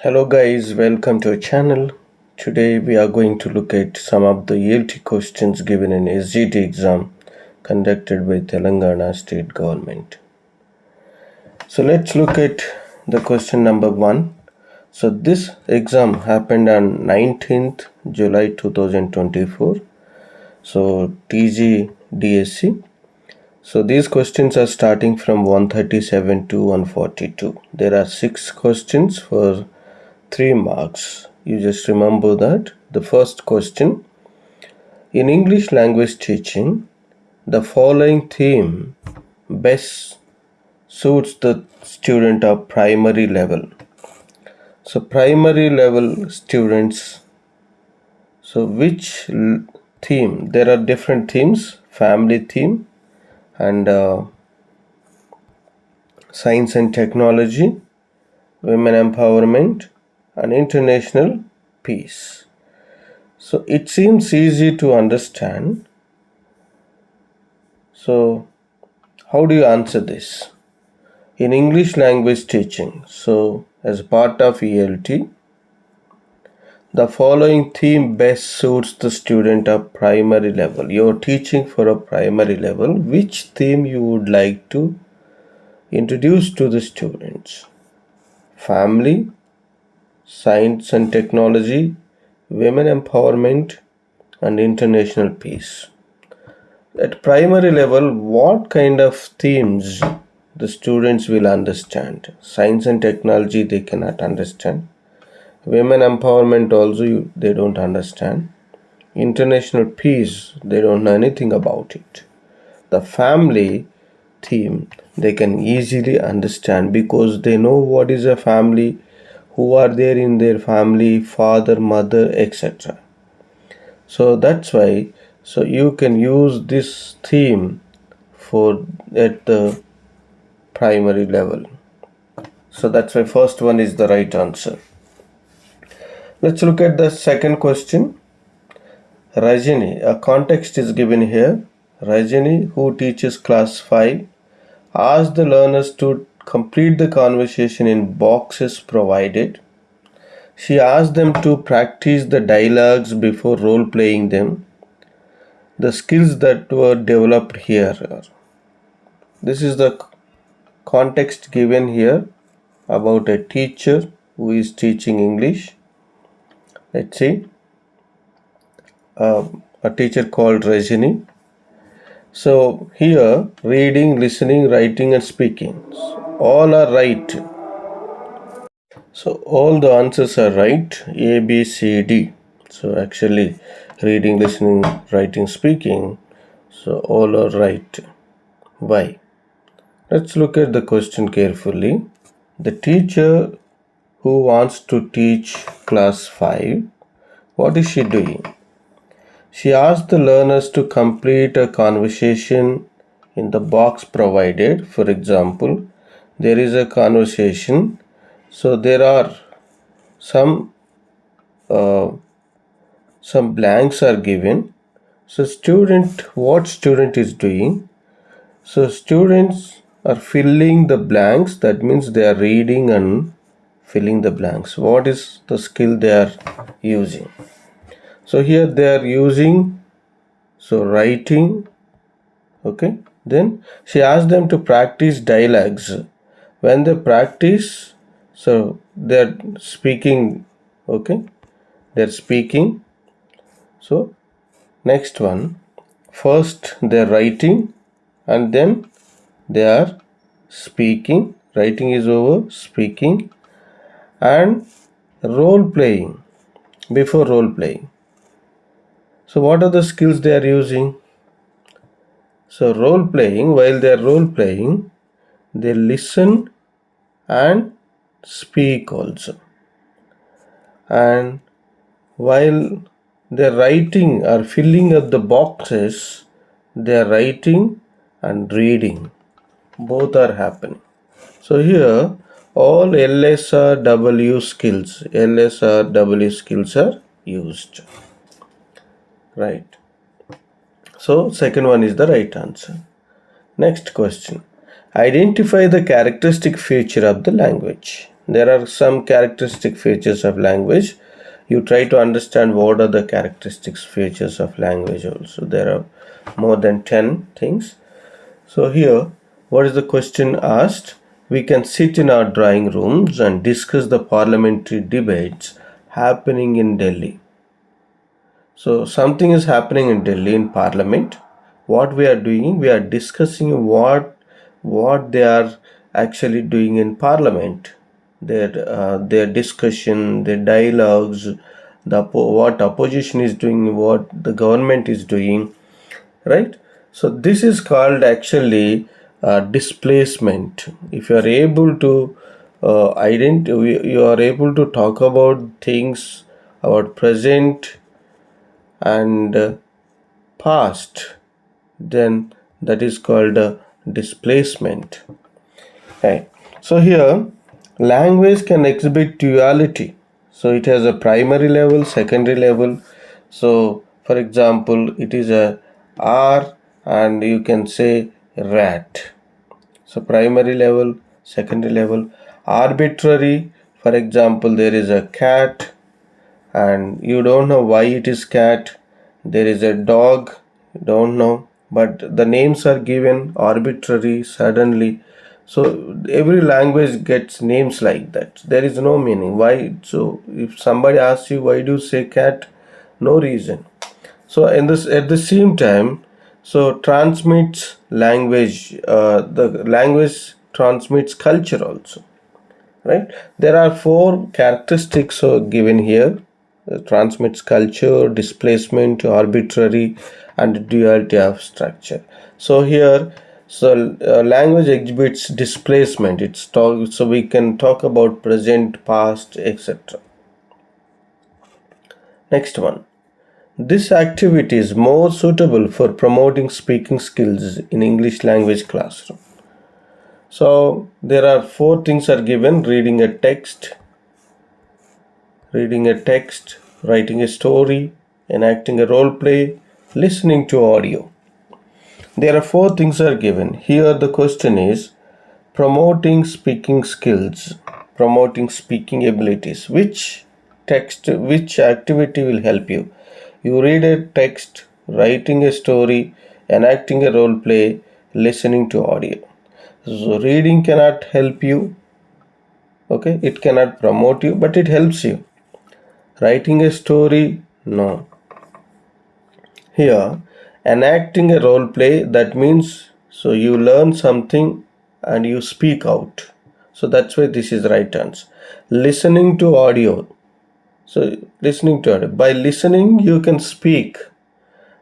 Hello guys, welcome to our channel. Today we are going to look at some of the ELT questions given in SGT exam conducted by Telangana state government. So let's look at the question number 1. So this exam happened on 19th July 2024. So TGDSC. So these questions are starting from 137 to 142. There are 6 questions for 3 marks. You just remember that. The first question: in English language teaching, the following theme best suits the student of primary level. So primary level students, so which theme? There are different themes: family theme and science and technology, women empowerment, and international peace. So it seems easy to understand. So how do you answer this? In English language teaching, so as part of ELT, the following theme best suits the student of primary level. You are teaching for a primary level. Which theme you would like to introduce to the students? Family, science and technology, women empowerment, and international peace. At primary level, what kind of themes the students will understand? Science and technology they cannot understand. Women empowerment also they don't understand. International peace they don't know anything about it. The family theme they can easily understand because they know what is a family, who are there in their family, father, mother, etc. So that's why you can use this theme for at the primary level. So that's why first one is the right answer. Let's look at the second question. Rajini, a context is given here. Rajini, who teaches class 5, asks the learners to complete the conversation in boxes provided. She asked them to practice the dialogues before role playing them. The skills that were developed here. This is the context given here about a teacher who is teaching English. Let's see. A teacher called Rajini. So here, reading, listening, writing, and speaking, all are right. So all the answers are right. A, B, C, D. So actually, reading, listening, writing, speaking, so all are right. Why? Let's look at the question carefully. The teacher who wants to teach class 5, what is she doing? She asked the learners to complete a conversation in the box provided. For example, there is a conversation. So there are some blanks are given. So what student is doing? So students are filling the blanks. That means they are reading and filling the blanks. What is the skill they are using? So here they are using writing. Okay. Then she asked them to practice dialogues. When they practice, so they are speaking. Okay. They are speaking. So next one, first they are writing and then they are speaking. Writing is over, speaking, and role playing. Before role playing, so what are the skills they are using? So role playing, while they are role playing, they listen and speak also. And while they are writing or filling up the boxes, they are writing and reading. Both are happening. So here all LSRW skills are used. Right. So second one is the right answer. Next question. Identify the characteristic feature of the language. There are some characteristic features of language. You try to understand what are the characteristics features of language also. There are more than 10 things. So here, what is the question asked? We can sit in our drawing rooms and discuss the parliamentary debates happening in Delhi. So something is happening in Delhi in Parliament. What we are doing, we are discussing what they are actually doing in Parliament. Their discussion, their dialogues, what opposition is doing, what the government is doing, right? So this is called actually displacement. If you are able to you are able to talk about things about present and past, then that is called displacement. Right. So here language can exhibit duality. So it has a primary level, secondary level. So for example, it is a R and you can say rat. So primary level, secondary level, arbitrary. For example, there is a cat and you don't know why it is cat. There is a dog, you don't know, but the names are given arbitrary suddenly. So every language gets names like that. There is no meaning why. So if somebody asks you why do you say cat, no reason. So in this at the same time, so transmits language, the language transmits culture also, right? There are four characteristics given here: transmits culture, displacement, arbitrary, and duality of structure. So here, language exhibits displacement. So we can talk about present, past, etc. Next one. This activity is more suitable for promoting speaking skills in English language classroom. So there are four things are given: reading a text, writing a story, enacting a role play, listening to audio. There are four things are given. Here the question is promoting speaking skills, promoting speaking abilities. Which activity will help you? You read a text, writing a story, enacting a role play, listening to audio. So reading cannot help you, okay? It cannot promote you, but it helps you. Writing a story, no. Here, enacting a role play, that means so you learn something and you speak out. So that's why this is right answer. Listening to audio. So listening to audio. By listening, you can speak.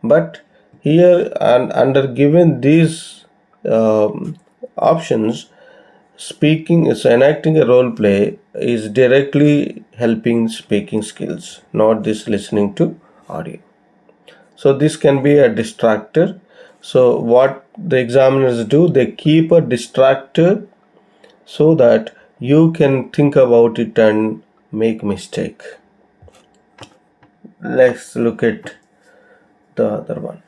But here and under given these options, speaking is enacting a role play is directly helping speaking skills, not this listening to audio. So this can be a distractor. So what the examiners do, they keep a distractor so that you can think about it and make mistake. Let's look at the other one.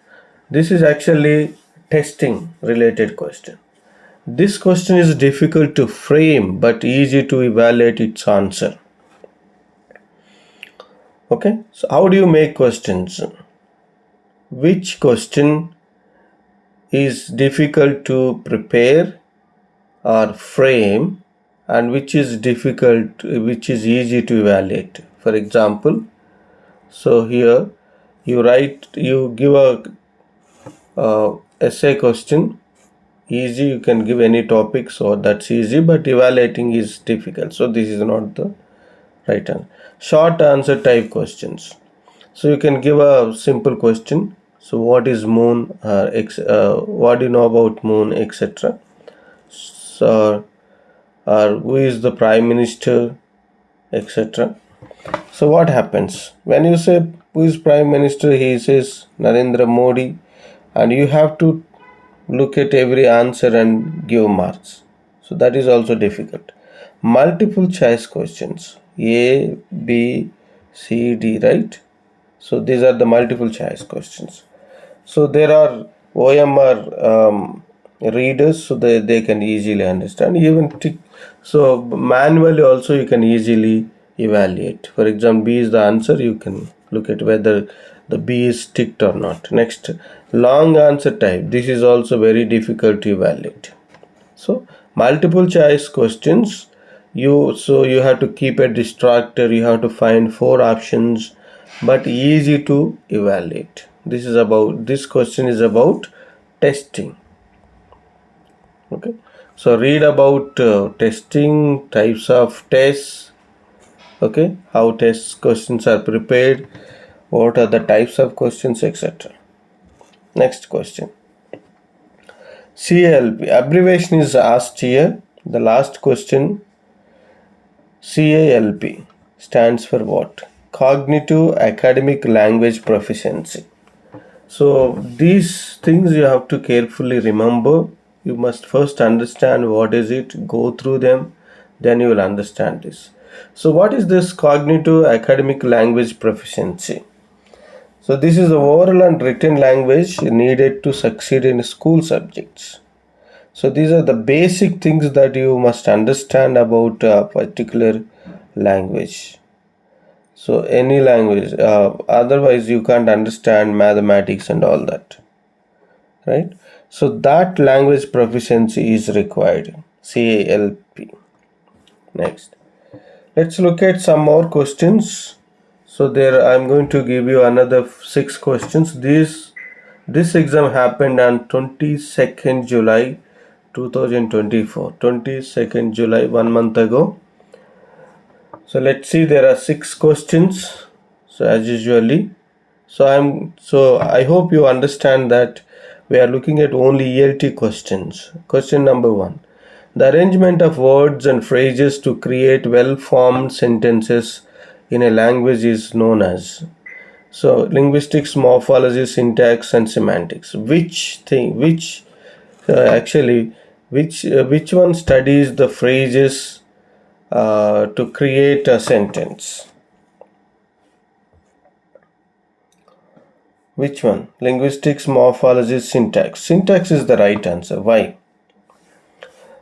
This is actually testing related question. This question is difficult to frame but easy to evaluate its answer. Okay, so how do you make questions? Which question is difficult to prepare or frame, and which is which is easy to evaluate? For example, so here you give a essay question, easy, you can give any topic, so that's easy, but evaluating is difficult, so this is not the right answer. Short answer type questions, so you can give a simple question, so what is moon, what do you know about moon, etc. So or who is the prime minister, etc. So what happens when you say who is prime minister? He says Narendra Modi, and you have to look at every answer and give marks. So that is also difficult. Multiple choice questions, A, B, C, D, right? So these are the multiple choice questions. So there are OMR readers, so they can easily understand. Even so manually also you can easily evaluate. For example, B is the answer, you can look at whether the B is ticked or not. Next, long answer type. This is also very difficult to evaluate. So multiple choice questions, you have to keep a distractor, you have to find 4 options, but easy to evaluate. This question is about testing. Okay, so read about testing, types of tests, okay, how test questions are prepared, what are the types of questions, etc. Next question. CALP abbreviation is asked here. The last question, CALP stands for what? Cognitive Academic Language Proficiency. So these things you have to carefully remember. You must first understand what is it, go through them, then you will understand this. So what is this cognitive academic language proficiency? So this is the oral and written language needed to succeed in school subjects. So these are the basic things that you must understand about a particular language. So any language, otherwise you can't understand mathematics and all that, right? So that language proficiency is required, CALP. Next, let's look at some more questions. So there I'm going to give you another 6 questions. This exam happened on 22nd July 2024. 22nd July, 1 month ago. So let's see, there are 6 questions. So as usually, so I hope you understand that we are looking at only ELT questions. Question number 1. The arrangement of words and phrases to create well-formed sentences in a language is known as. So linguistics, morphology, syntax, and semantics. Which one studies the phrases to create a sentence? Which one? Linguistics, morphology, syntax. Syntax is the right answer. Why?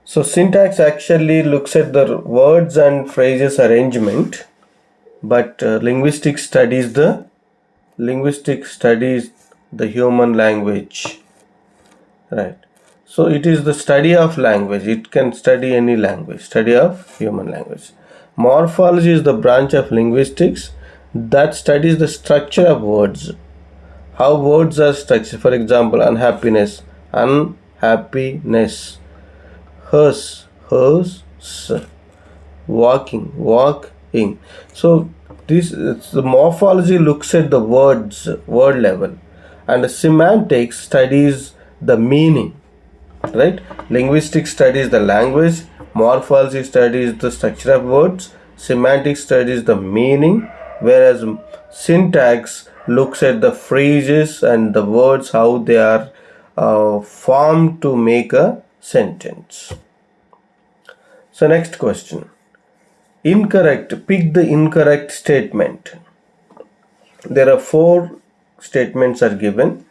So syntax actually looks at the words and phrases arrangement, but linguistics studies the human language, right? So it is the study of language. It can study any language, study of human language. Morphology is the branch of linguistics that studies the structure of words, how words are structured. For example, unhappiness, hers, walking. So the morphology looks at the word level, and the semantics studies the meaning, right? Linguistics studies the language, morphology studies the structure of words, semantics studies the meaning, whereas syntax looks at the phrases and the words, how they are formed to make a sentence. So next question. Incorrect. Pick the incorrect statement. There are 4 statements are given.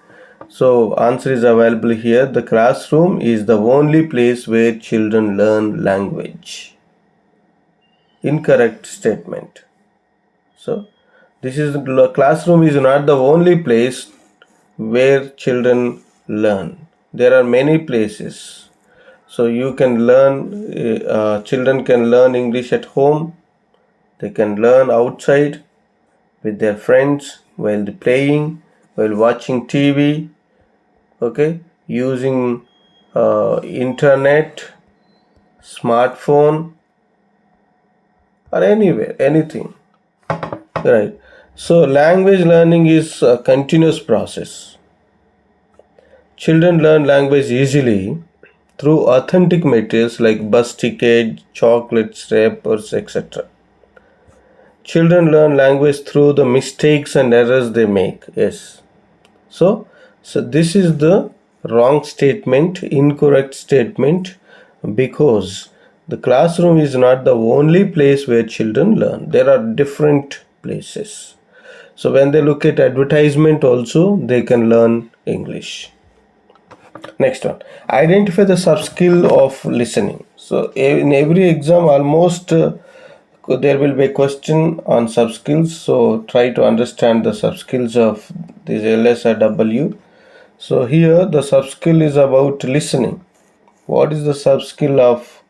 So answer is available here. The classroom is the only place where children learn language. Incorrect statement. So this is the classroom is not the only place where children learn. There are many places. So you can learn, children can learn English at home. They can learn outside with their friends while playing, while watching TV, okay, using internet, smartphone, or anywhere, anything, right? So language learning is a continuous process. Children learn language easily through authentic materials like bus ticket, chocolates, wrappers, etc. Children learn language through the mistakes and errors they make. Yes. So this is the wrong statement, incorrect statement, because the classroom is not the only place where children learn. There are different places. So when they look at advertisement also, they can learn English. Next one, identify the sub-skill of listening. So in every exam, almost there will be a question on sub-skills. So try to understand the sub-skills of this LS or W. So here the sub-skill is about listening. What is the sub-skill of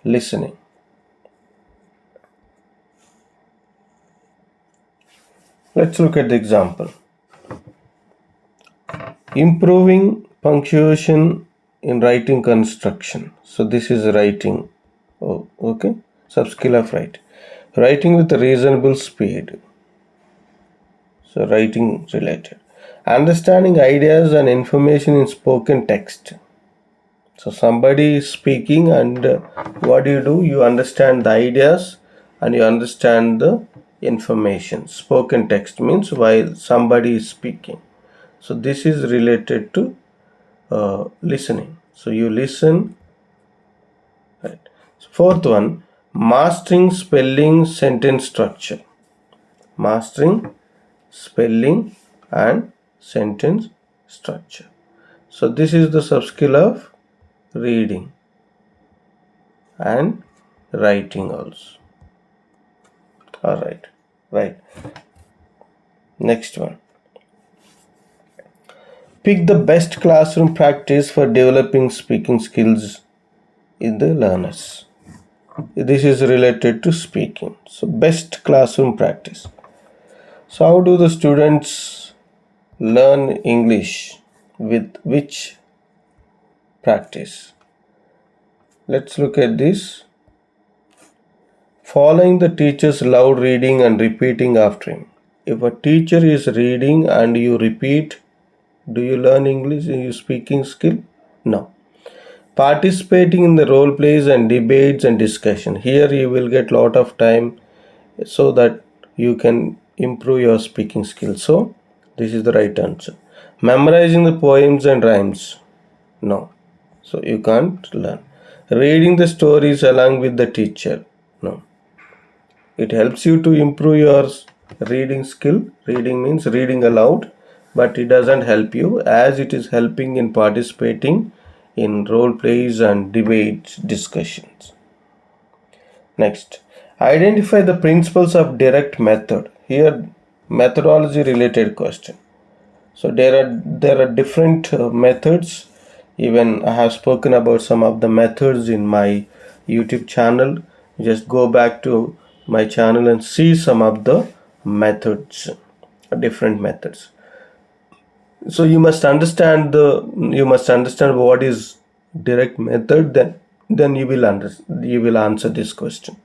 listening? Let's look at the example. Improving punctuation in writing construction. So this is writing. Oh, okay. Sub-skill of writing. Writing with a reasonable speed. So writing related. Understanding ideas and information in spoken text. So somebody is speaking, and what do? You understand the ideas and you understand the information. Spoken text means while somebody is speaking. So this is related to listening. So you listen. Right. Fourth one, mastering spelling sentence structure. Mastering spelling and sentence structure. So this is the sub-skill of reading and writing also. All right. Right. Next one. Pick the best classroom practice for developing speaking skills in the learners. This is related to speaking. So best classroom practice. So how do the students learn English? With which practice? Let's look at this. Following the teacher's loud reading and repeating after him. If a teacher is reading and you repeat, do you learn English in your speaking skill? No. Participating in the role plays and debates and discussion. Here you will get lot of time so that you can improve your speaking skills. So this is the right answer. Memorizing the poems and rhymes. No. So you can't learn. Reading the stories along with the teacher. No. It helps you to improve your reading skill. Reading means reading aloud, but it doesn't help you as it is helping in participating in role plays and debates discussions. Next, identify the principles of direct method. Here, methodology related question. So there are different methods. Even I have spoken about some of the methods in my YouTube channel. Just go back to my channel and see some of the methods, different methods. So you must understand what is direct method. Then you will answer this question.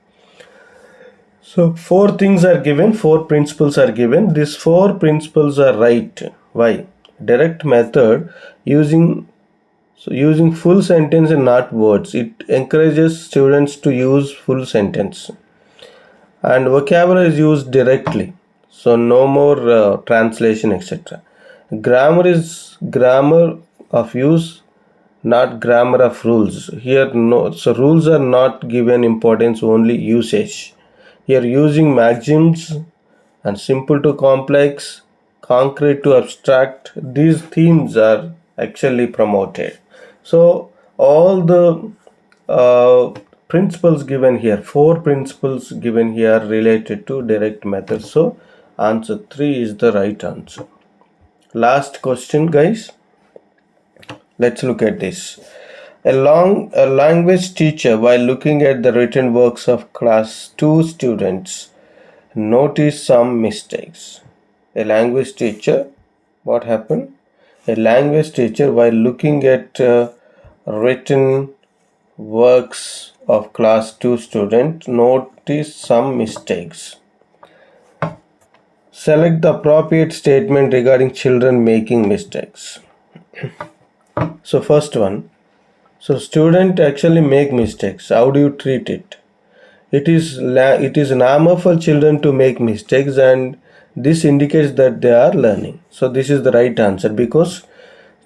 So four things are given, four principles are given. These four principles are right. Why? Direct method using full sentence and not words. It encourages students to use full sentence. And vocabulary is used directly. So no more translation, etc. Grammar is grammar of use, not grammar of rules. Here no, so rules are not given importance, only usage. Here using maxims and simple to complex, concrete to abstract, these themes are actually promoted. So all the uh, principles given here, four principles given here related to direct method. So answer 3 is the right answer. Last question, guys. Let's look at this. A language teacher, while looking at the written works of class 2 students, noticed some mistakes. A language teacher, what happened? A language teacher, while looking at written works of class 2 student, noticed some mistakes. Select the appropriate statement regarding children making mistakes. So first one, so student actually make mistakes. How do you treat it? It is normal for children to make mistakes, and this indicates that they are learning. So this is the right answer because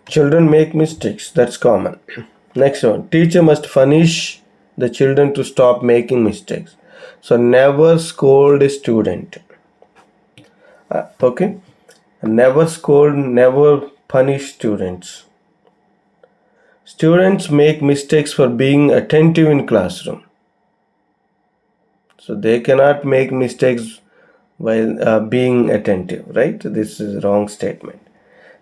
children make mistakes. That's common. Next one, teacher must punish the children to stop making mistakes. So never scold a student. Okay, never scold, never punish students. Students make mistakes for being attentive in classroom. So they cannot make mistakes while being attentive, right? This is a wrong statement.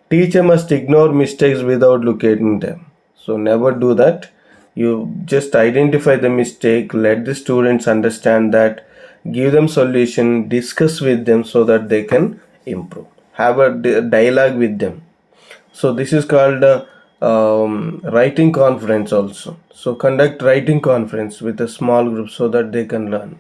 Teacher must ignore mistakes without locating them. So never do that. You just identify the mistake, let the students understand that, give them solution, discuss with them so that they can improve. Have a dialogue with them. So this is called writing conference also. So conduct writing conference with a small group so that they can learn.